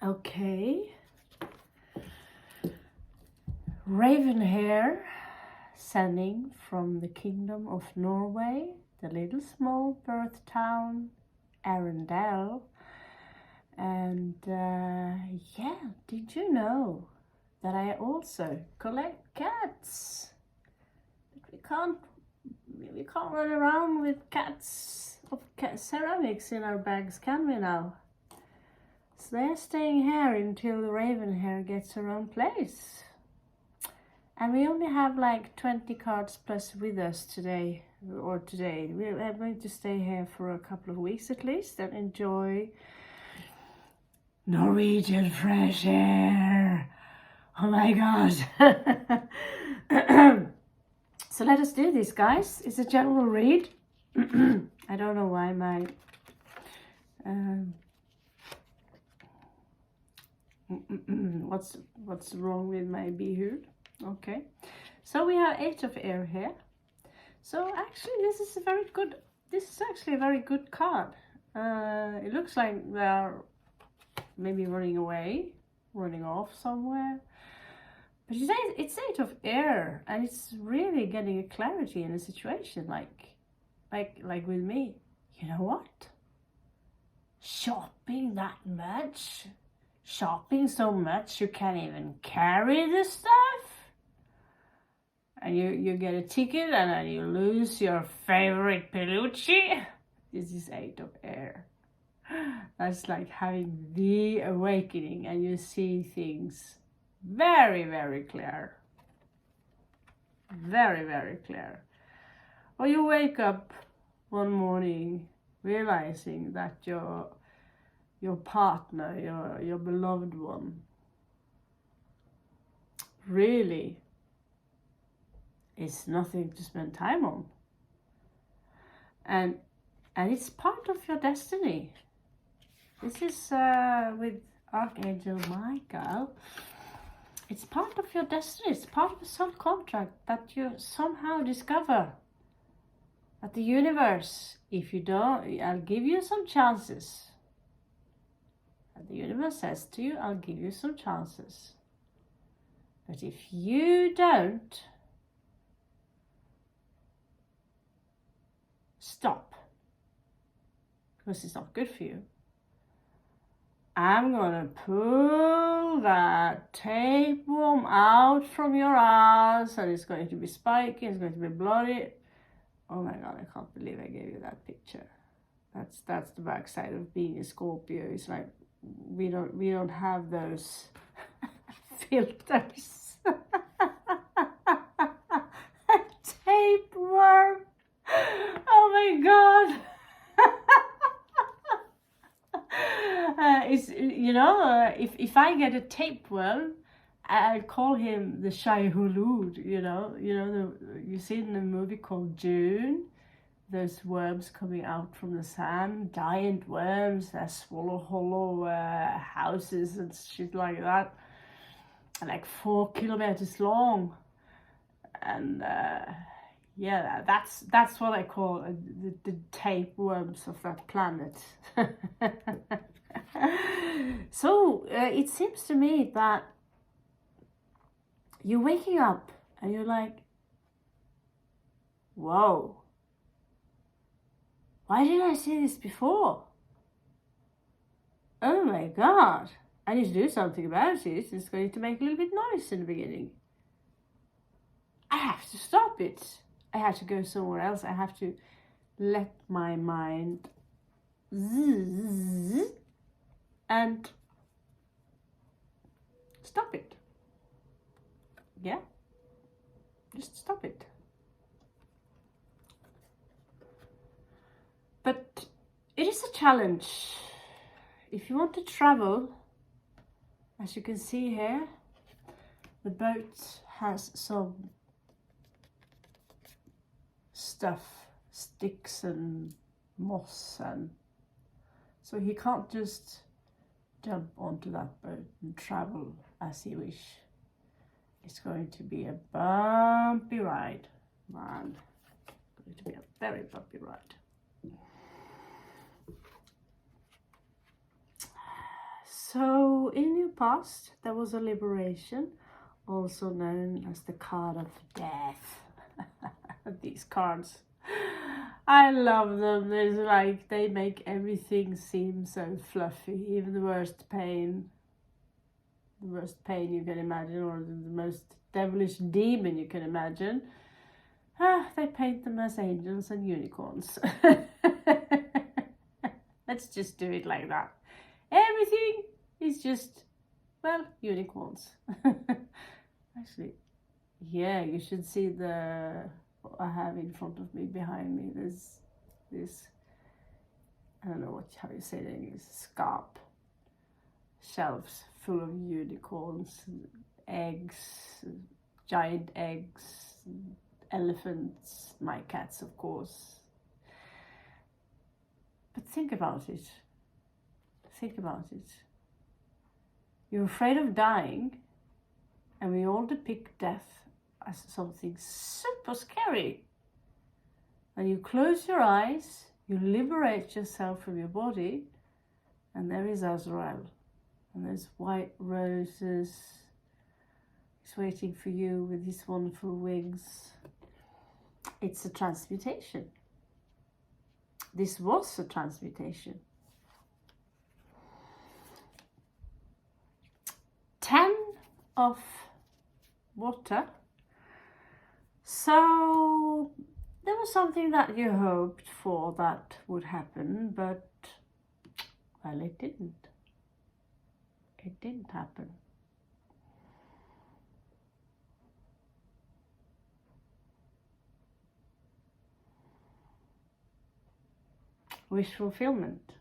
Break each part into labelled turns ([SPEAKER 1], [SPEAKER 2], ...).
[SPEAKER 1] Okay. Ravenhair, sending from the Kingdom of Norway, the little small birth town, Arendelle. And yeah, did you know that I also collect cats? But we can't run around with cats of ceramics in our bags, can we now? So they're staying here until the Ravenhair gets her own place. And we only have like 20 cards plus with us today. We're going to stay here for a couple of weeks at least and enjoy Norwegian fresh air. Oh my god. So let us do this, guys. It's a general read. I don't know why my what's wrong with my Behood. Okay, so we have 8 of air here. So actually this is actually a very good card. It looks like they are maybe running off somewhere. But it's 8 of air, and it's really getting a clarity in a situation like with me. You know what? Shopping that much? Shopping so much you can't even carry the stuff? And you get a ticket and then you lose your favorite peluche? This is 8 of air. That's like having the awakening, and you see things very, very clear. Very, very clear. Or you wake up one morning realizing that your partner, your beloved one, really is nothing to spend time on. And it's part of your destiny. This is with Archangel Michael. It's part of your destiny. It's part of some contract that you somehow discover. That the universe, if you don't, I'll give you some chances. And the universe says to you, I'll give you some chances. But if you don't, stop. Because it's not good for you. I'm gonna pull that tapeworm out from your ass, and it's going to be spiky, it's going to be bloody. Oh my god, I can't believe I gave you that picture. That's the backside of being a Scorpio. It's like we don't have those filters. A tapeworm. Oh my god. If I get a tapeworm, I'll call him the Shai Hulud. You see in the movie called June, those worms coming out from the sand, giant worms that swallow hollow houses and shit like that, and like 4 kilometers long. And yeah, that's what I call the tapeworms of that planet. So it seems to me that you're waking up and you're like, whoa, why didn't I see this before? Oh my god, I need to do something about it. It's going to make a little bit noise in the beginning. I have to stop it. I have to go somewhere else. I have to let my mind zzz and stop it. Yeah, just stop it. But it is a challenge. If you want to travel, as you can see here, the boat has some stuff, sticks and moss, and so he can't just jump onto that boat and travel as he wish. It's going to be a bumpy ride, man. It's going to be a very bumpy ride. So So in your past, there was a liberation, also known as the card of death. These cards, I love them. It's like they make everything seem so fluffy, even the worst pain you can imagine, or the most devilish demon you can imagine. They paint them as angels and unicorns. Let's just do it like that. Everything is just, well, unicorns. Actually, yeah, you should see what I have in front of me, behind me. There's this, I don't know how you say it in English, scarp. Shelves full of unicorns, eggs, giant eggs, elephants, my cats, of course. But think about it. Think about it. You're afraid of dying, and we all depict death as something super scary. And you close your eyes, you liberate yourself from your body, and there is Azrael. And there's white roses. He's waiting for you with his wonderful wings. It's a transmutation. This was a transmutation. 10 of water. So there was something that you hoped for that would happen, but, well, it didn't. It didn't happen. Wish fulfillment.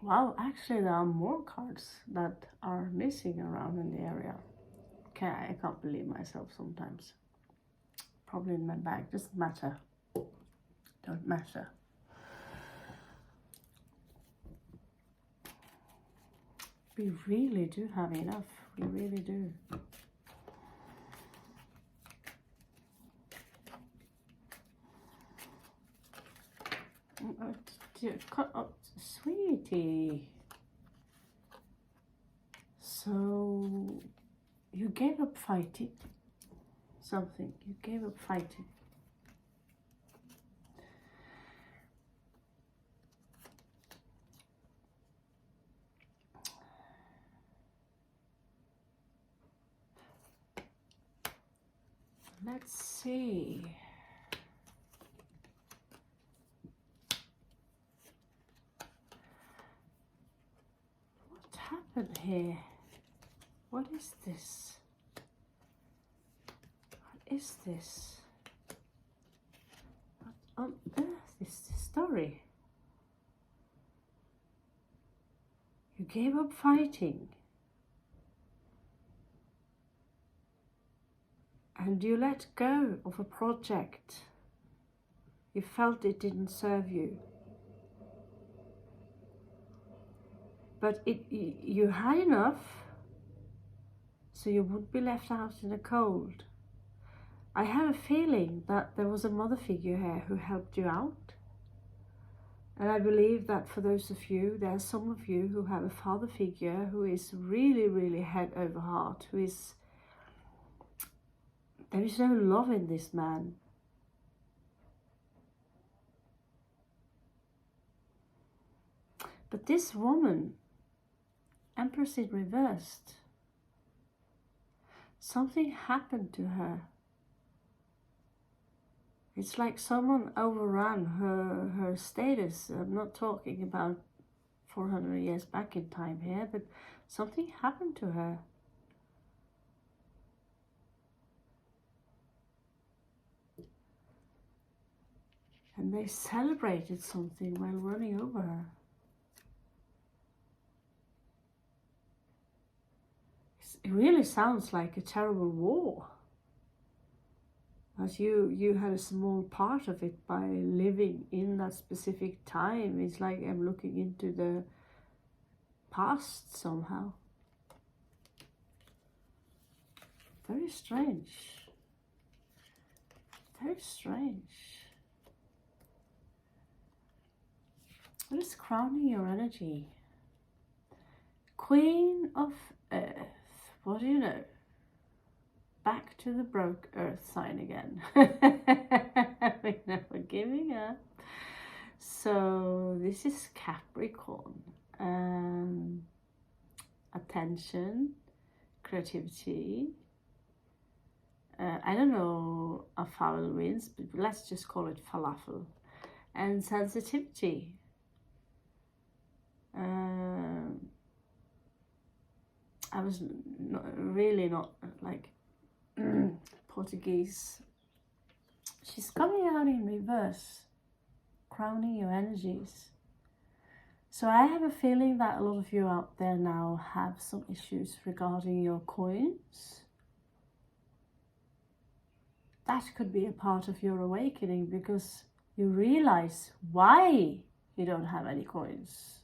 [SPEAKER 1] Wow, actually there are more cards that are missing around in the area. Okay, I can't believe myself sometimes. Probably in my bag, doesn't matter. Don't matter. We really do have enough. We really do. Oh, sweetie. So you gave up fighting something. You gave up fighting. Let's see. What happened here? What is this? What is this? What on earth is this story? You gave up fighting. And you let go of a project. You felt it didn't serve you. But you had enough, so you wouldn't be left out in the cold. I have a feeling that there was a mother figure here who helped you out. And I believe that for those of you, there are some of you who have a father figure who is really, really head over heart, who is, there is no love in this man. But this woman, Empress in reversed, something happened to her. It's like someone overran her status. I'm not talking about 400 years back in time here, but something happened to her. And they celebrated something while running over her. It really sounds like a terrible war. As you had a small part of it by living in that specific time. It's like I'm looking into the past somehow. Very strange. Very strange. What is crowning your energy? Queen of Earth. What do you know? Back to the broke Earth sign again. We're never giving up. So this is Capricorn. Attention, creativity. I don't know a foul means, but let's just call it falafel. And sensitivity. I was really not like Portuguese. She's coming out in reverse, crowning your energies. So I have a feeling that a lot of you out there now have some issues regarding your coins. That could be a part of your awakening because you realize why you don't have any coins.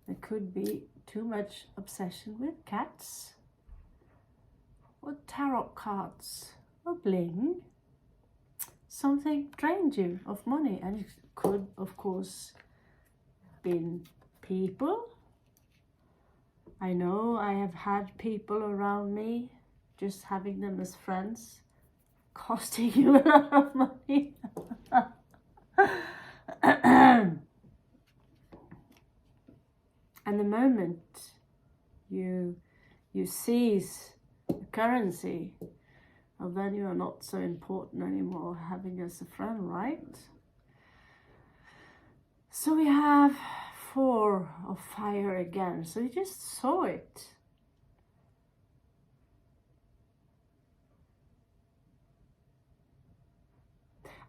[SPEAKER 1] There could be too much obsession with cats, or tarot cards, or bling. Something drained you of money, and it could, of course, been people. I know I have had people around me, just having them as friends, costing you a lot of money. And the moment you seize the currency, well, then you are not so important anymore having as a friend, right? So we have 4 of fire again. So you just saw it.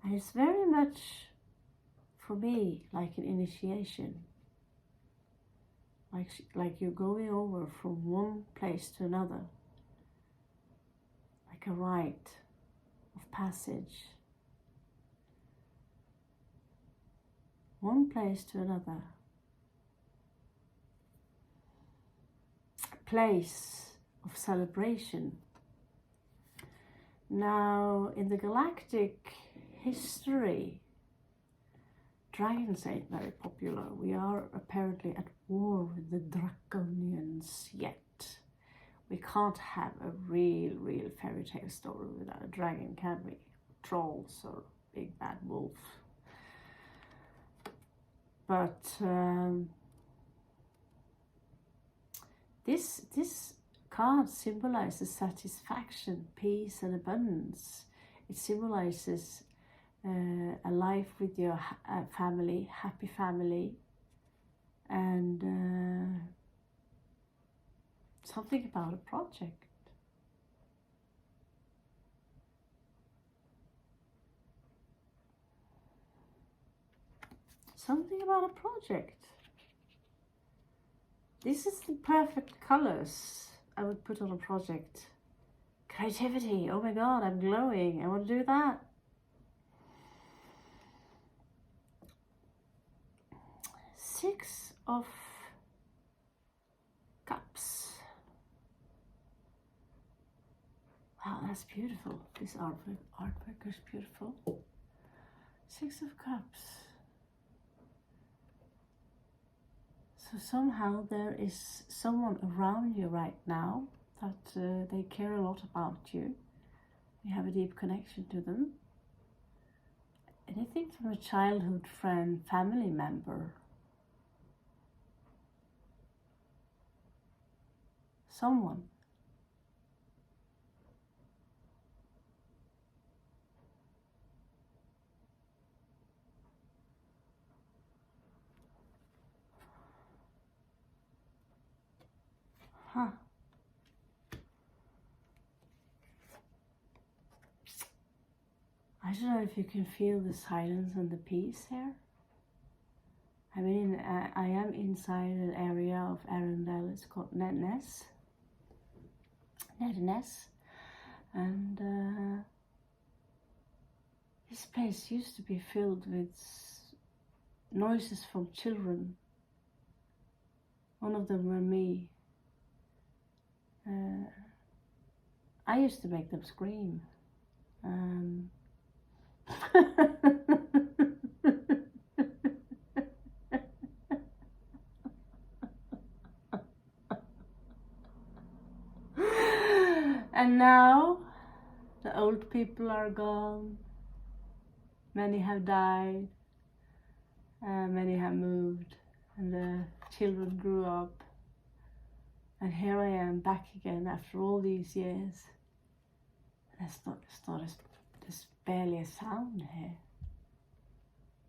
[SPEAKER 1] And it's very much, for me, like an initiation. Like you're going over from one place to another. Like a rite of passage. One place to another. A place of celebration. Now, in the galactic history, dragons ain't very popular. We are apparently at war with the draconians yet. We can't have a real fairy tale story without a dragon, can we? Trolls or big bad wolf. But this card symbolizes satisfaction, peace and abundance. It symbolizes a life with your family, happy family, and something about a project. Something about a project. This is the perfect colors I would put on a project. Creativity. Oh my God, I'm glowing. I want to do that. Six of Cups. Wow, that's beautiful. This artwork is beautiful. 6 of Cups. So somehow there is someone around you right now that they care a lot about you. You have a deep connection to them. Anything from a childhood friend, family member. Someone. Huh. I don't know if you can feel the silence and the peace here. I mean, I am inside an area of Arendelle. It's called Nednes. And this place used to be filled with noises from children. One of them were me. I used to make them scream. And now the old people are gone. Many have died. Many have moved, and the children grew up. And here I am back again after all these years. There's barely a sound here.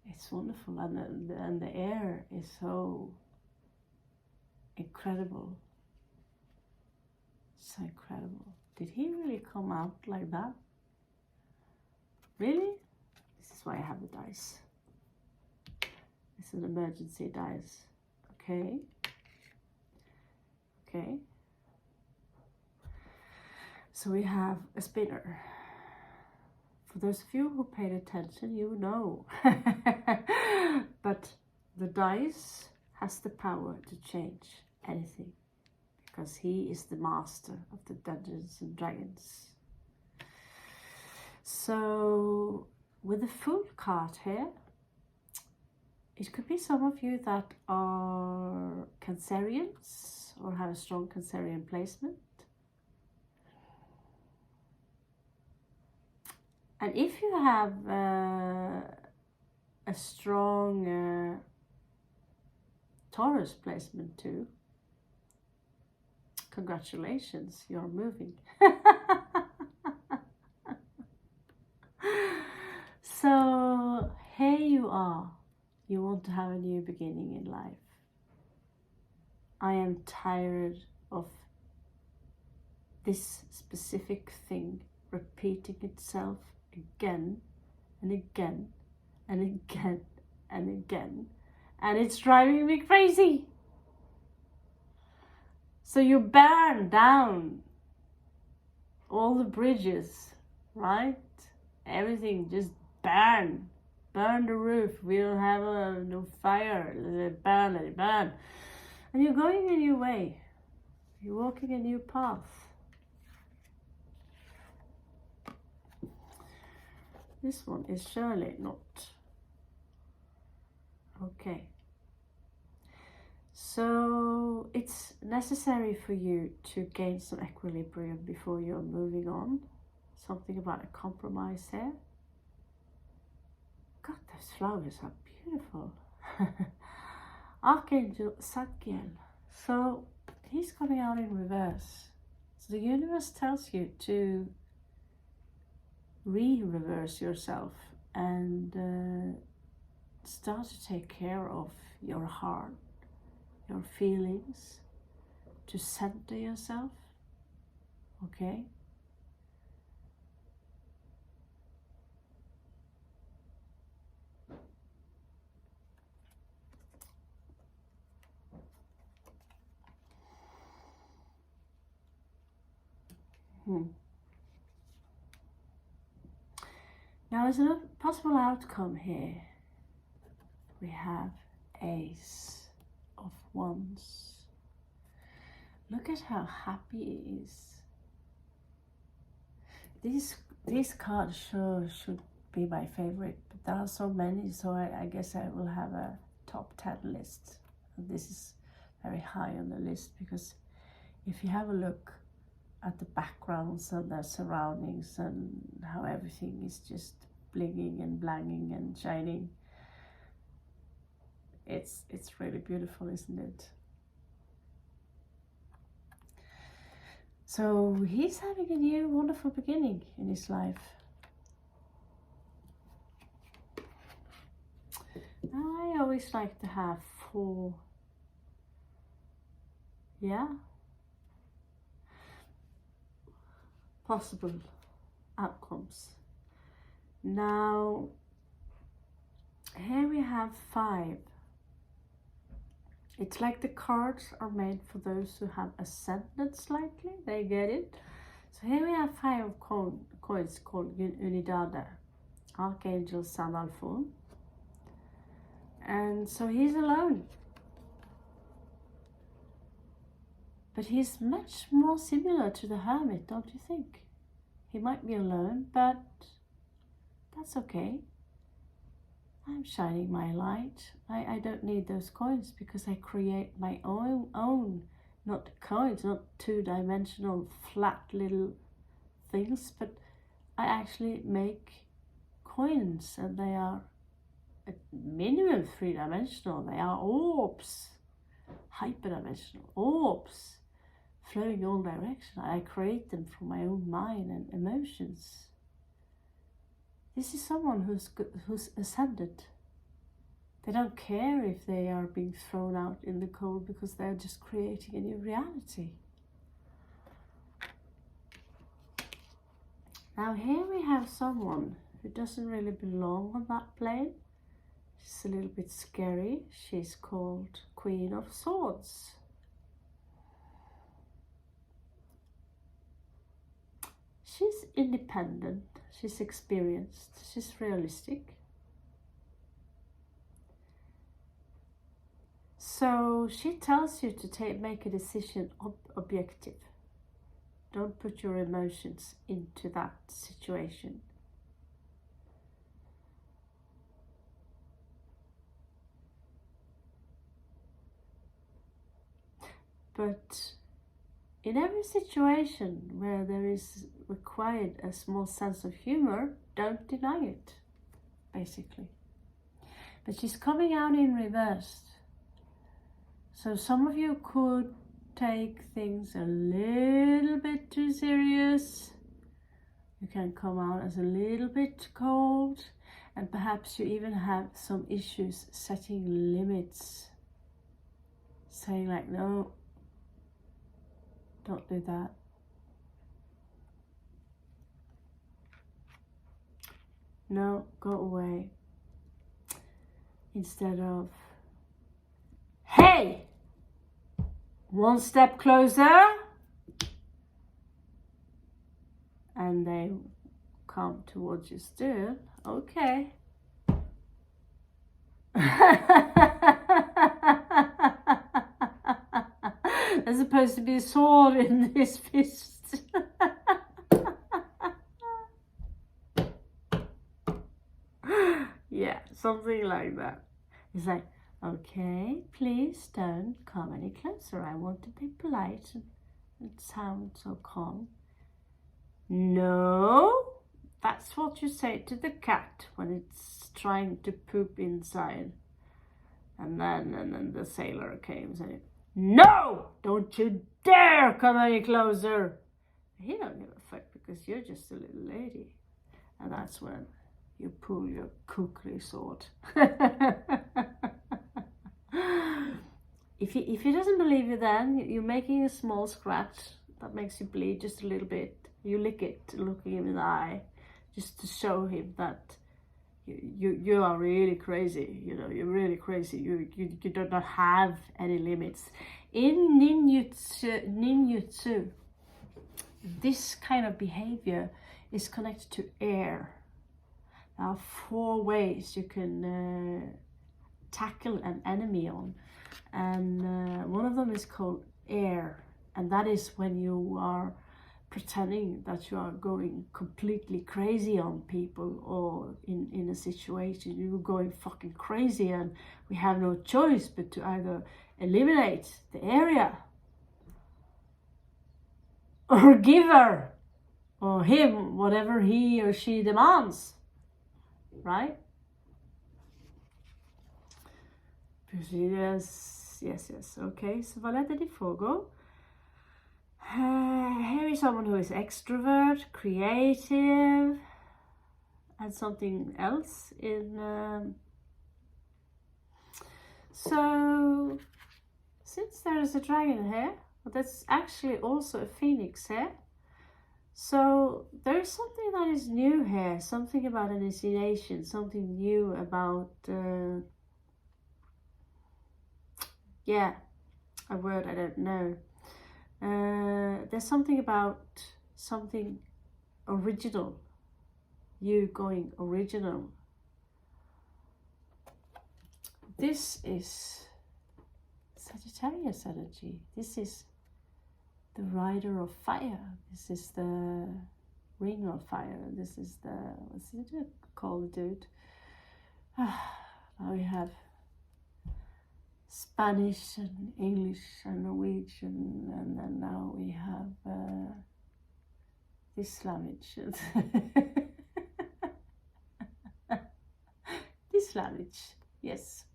[SPEAKER 1] It's wonderful, and the air is so incredible. So incredible. Did he really come out like that? Really? This is why I have the dice. This is an emergency dice. Okay. Okay. So we have a spinner. For those of you who paid attention, you know. But the dice has the power to change anything, because he is the master of the Dungeons and Dragons. So with the Fool card here, it could be some of you that are Cancerians or have a strong Cancerian placement. And if you have a strong Taurus placement too, congratulations, you're moving. So here you are. You want to have a new beginning in life. I am tired of this specific thing repeating itself again and again and again and again, and it's driving me crazy. So you burn down all the bridges, right? Everything just burn the roof. We don't have no fire. Let it burn. And you're going a new way. You're walking a new path. This one is surely not. Okay. So it's necessary for you to gain some equilibrium before you're moving on. Something about a compromise here. God, those flowers are beautiful. Archangel Zadkiel. So he's coming out in reverse. So the universe tells you to reverse yourself and start to take care of your heart, your feelings, to center yourself. Okay? Now, as a possible outcome here, we have Ace of Wands. Look at how happy he is. These cards sure should be my favorite, but there are so many, so I guess I will have a top 10 list. And this is very high on the list, because if you have a look at the backgrounds and the surroundings and how everything is just blinging and blanging and shining, it's really beautiful, isn't it? So he's having a new wonderful beginning in his life. Now, I always like to have 4, possible outcomes. Now, here we have 5. It's like the cards are made for those who have ascended slightly. They get it. So here we have 5 of coins called Unidad, Archangel Sandalphon. And so he's alone. But he's much more similar to the Hermit, don't you think? He might be alone, but that's okay. I'm shining my light. I don't need those coins because I create my own, not coins, not two-dimensional flat little things, but I actually make coins, and they are at minimum three-dimensional. They are orbs, hyperdimensional orbs, flowing all directions. I create them from my own mind and emotions. This is someone who's ascended. They don't care if they are being thrown out in the cold because they're just creating a new reality. Now here we have someone who doesn't really belong on that plane. She's a little bit scary. She's called Queen of Swords. She's independent, she's experienced, she's realistic. So she tells you to make a decision objective. Don't put your emotions into that situation. But in every situation where there is required a small sense of humor, don't deny it, basically. But she's coming out in reverse. So some of you could take things a little bit too serious. You can come out as a little bit cold, and perhaps you even have some issues setting limits. Saying like, no, don't do that. No, go away. Instead of, hey, one step closer. And they come towards you still. Okay. There's supposed to be a sword in this fist. Yeah, something like that. It's like, okay, please don't come any closer. I want to be polite and sound so calm. No, that's what you say to the cat when it's trying to poop inside. And then the sailor came saying, no, don't you dare come any closer. He don't give a fuck because you're just a little lady. And that's when you pull your kukri sword. If he doesn't believe you, then you're making a small scratch that makes you bleed just a little bit. You lick it, looking him in the eye, just to show him that you are really crazy. You know, you're really crazy. You do not have any limits. In ninjutsu, this kind of behavior is connected to air. There are 4 ways you can tackle an enemy on, and one of them is called air, and that is when you are pretending that you are going completely crazy on people, or in a situation you're going fucking crazy and we have no choice but to either eliminate the area or give her or him whatever he or she demands, right? Yes. Okay, så vad lärde det foregå? Here is someone who is extrovert, creative, and something else in. So, since there is a dragon here, but that's actually also a phoenix here. So there is something that is new here, something about initiation, something new about, a word I don't know. There's something about something original, you going original. This is Sagittarius energy. This is the rider of fire. This is the Ring of Fire. This is the, what's it called, dude? Now we have Spanish and English and Norwegian, and then now we have this language. This language, yes,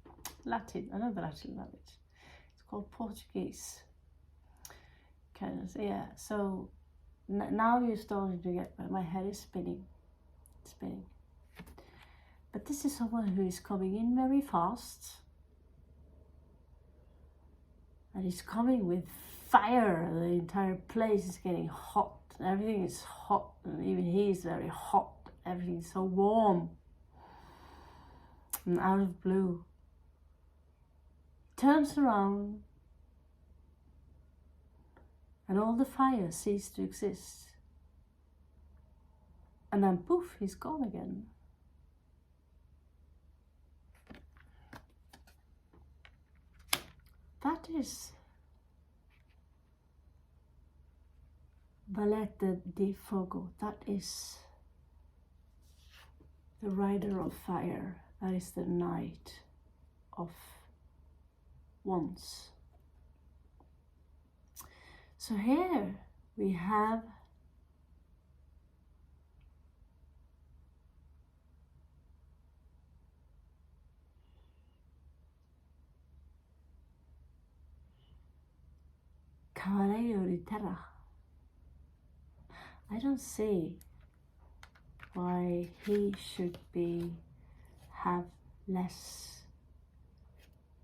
[SPEAKER 1] Latin, another Latin language. It's called Portuguese. Kind of, yeah. So now you're starting to get, my head is spinning. But this is someone who is coming in very fast. And he's coming with fire. The entire place is getting hot. Everything is hot. And even he is very hot. Everything is so warm. And out of blue, turns around. And all the fire ceased to exist. And then poof, he's gone again. That is Valete di Fogo. That is the rider of fire. That is the knight of wands. So here we have Cavaliere di Terra. I don't see why he should have less.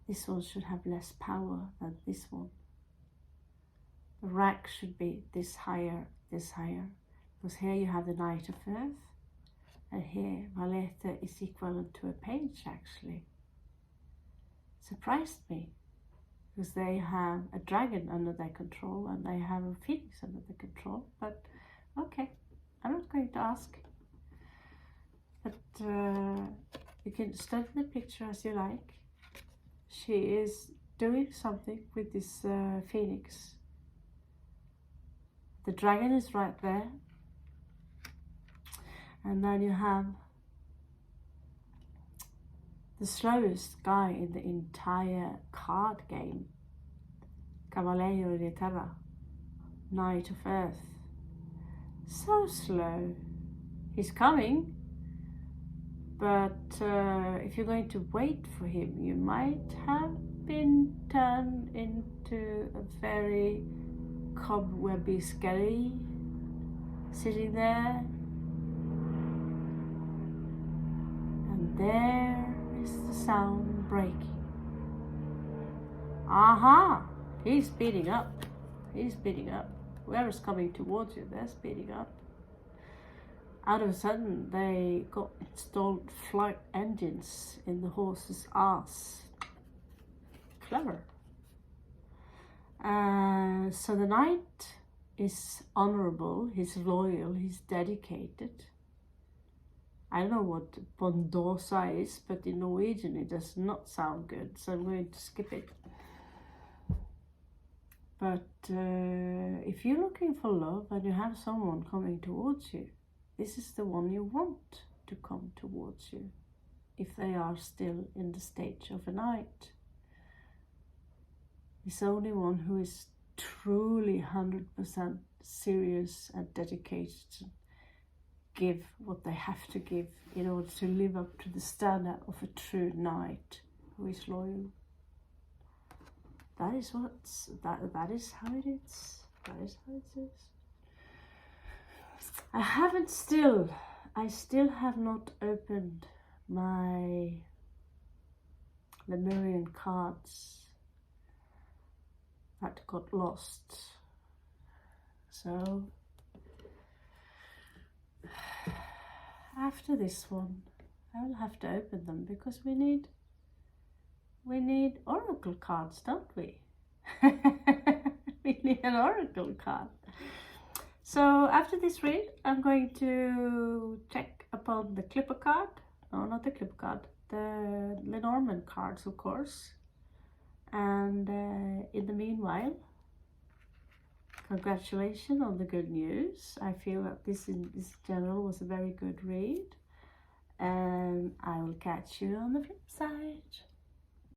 [SPEAKER 1] This one should have less power than this one. The rank should be this higher. Because here you have the Knight of Earth, and here Valete is equivalent to a page actually. Surprised me. Because they have a dragon under their control and they have a phoenix under their control. But okay, I'm not going to ask. But you can study the picture as you like. She is doing something with this phoenix. The dragon is right there. And then you have the slowest guy in the entire card game, Cavaliere di Terra, Knight of Earth. So slow. He's coming, but if you're going to wait for him, you might have been turned into a very cobwebby skelly sitting there. And there is the sound breaking. Aha! He's speeding up. Whoever's coming towards you, they're speeding up. Out of a sudden, they got installed flight engines in the horse's ass. Clever. So the knight is honorable, he's loyal, he's dedicated. I don't know what bondosa is, but in Norwegian it does not sound good, so I'm going to skip it. But if you're looking for love and you have someone coming towards you, this is the one you want to come towards you, if they are still in the stage of a knight. It's the only one who is truly 100% serious and dedicated to give what they have to give in order to live up to the standard of a true knight who is loyal. That is how it is. That is how it is. I still have not opened my Lemurian cards that got lost. So after this one, I will have to open them because we need oracle cards, don't we? We need an oracle card. So after this read, I'm going to check upon the Clipper card. No, not the Clipper card. The Lenormand cards, of course. And in the meanwhile, congratulations on the good news. I feel that this general was a very good read, and I will catch you on the flip side.